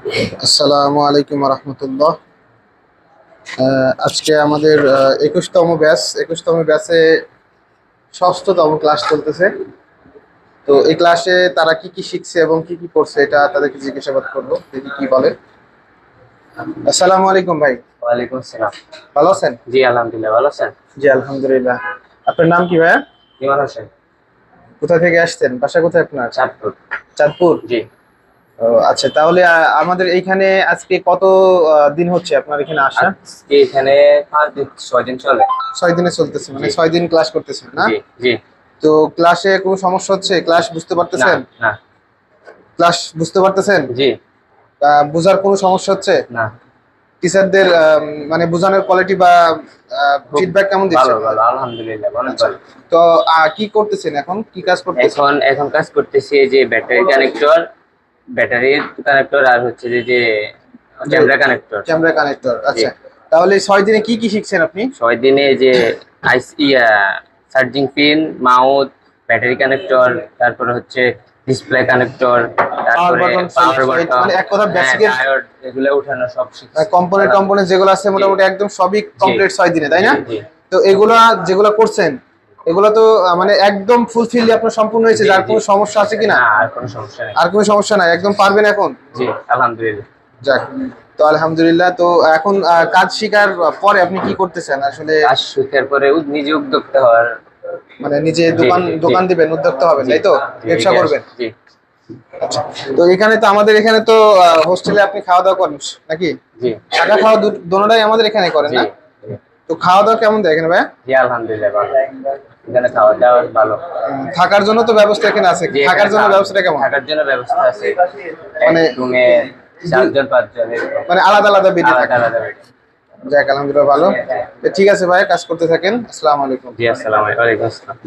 আসসালামু আলাইকুম রহমতুল্লাহ। আজকে আমাদের 21তম ব্যাচে ষষ্ঠতম ক্লাস চলতেছে। তো এই ক্লাসে তারা কি কি শিখছে এবং কি কি করছে এটা তাদেরকে জিজ্ঞাসাবাদ করবো, দেখি কি বলে। আসসালামু আলাইকুম ভাই। ওয়ালাইকুম আসসালাম। ভালো আছেন? জি আলহামদুলিল্লাহ, ভালো আছেন? জি আলহামদুলিল্লাহ। আপনার নাম কি ভাইয়া? ইমান হোসেন। কোথা থেকে আসছেন? বাসা কোথায় আপনার? চাঁদপুর। চাঁদপুর। জি। ও আচ্ছা, তাহলে আমাদের এইখানে আজকে কত দিন হচ্ছে আপনার এখানে আসা? আজকে এখানে 5 দিন 6 দিন চলে। 6 দিনে চলতেছে, মানে জি 6 দিন ক্লাস করতেছেন না? জি জি। তো ক্লাসে কোনো সমস্যা হচ্ছে? ক্লাস বুঝতে না পারতেছেন? না। ক্লাস বুঝতে পারতেছেন? জি। বুঝার কোনো সমস্যা হচ্ছে? না। টিচারদের মানে বোঝানোর কোয়ালিটি বা খুব ফিডব্যাক কেমন দিচ্ছে ভালো আপনাদের? ভালো আলহামদুলিল্লাহ, অনেক আচ্ছা, ভালো। তো কি করতেছেন এখন, কি কাজ করতেছেন? এখন কাজ করতেছি এই যে ব্যাটারি কানেক্টর আর হচ্ছে যে ক্যামেরা কানেক্টর। Camera connector. জি। আচ্ছা, তাহলে 6 দিনে কি কি শিখছেন আপনি? 6 দিনে যে আইস charging pin, mouth, battery connector, তারপরে হচ্ছে ডিসপ্লে কানেক্টর, পাওয়ার তারপরে বাটন, পাওয়ার বাটন, মানে এক কথা হ্যাঁ বেসিকের ডায়োড, এগুলো উঠানো সব শিখছি। কম্পোনেন্ট যেগুলো আছে জি মোটামুটি একদম সবই জি কমপ্লিট 6 দিনে, তাই জি না? জি তো এগুলা যেগুলো করছেন এগুলো তো মানে একদম ফুলফিল আপনার সম্পূর্ণ হয়েছে, জি যার জি। কোনো সমস্যা আছে কিনা? না, আর কোনো সমস্যা নেই। আর কোনো সমস্যা নাই, একদম পারবেন এখন? জি আলহামদুলিল্লাহ। যাক, তো আলহামদুলিল্লাহ। তো এখন কাজ শিকার পরে আপনি কি করতেছেন আসলে? কাজ শেখার পরে নিজে উদ্যোক্তা হওয়ার। মানে নিজে জি দোকান জি দোকান দিবেন, উদ্যোক্তা হবেন, জি তাই তো? জি। ব্যবসা করবেন। জি আচ্ছা, তো এখানে তো আমাদের এখানে তো হোস্টেলে আপনি খাওয়া দাওয়া করেন নাকি? জি থাকা খাওয়া দোনোটাই আমাদের এখানে করেন জি না? জি তো খাওয়া দাওয়া কেমন দেয় এখানে ভাইয়া? জি আলহামদুলিল্লাহ, ভালো। এখানে খাওয়া দাওয়া ভালো। থাকার জন্য তো ব্যবস্থা এখানে আছে, জি থাকার জন্য ব্যবস্থাটা কেমন? থাকার জন্য ব্যবস্থা আছে। মানে এক রুমে 4 জন 5 জন এরকম। মানে আলাদা আলাদা বেডে আলাদা থাকে? আলাদা বেড। যাক আলহামদুলিল্লাহ, ভালো। তো ঠিক আছে ভাই, কাজ করতে থাকেন। আসসালামু আলাইকুম। জি আসসালামু আলাইকুম। ওয়ালাইকুম আসসালাম।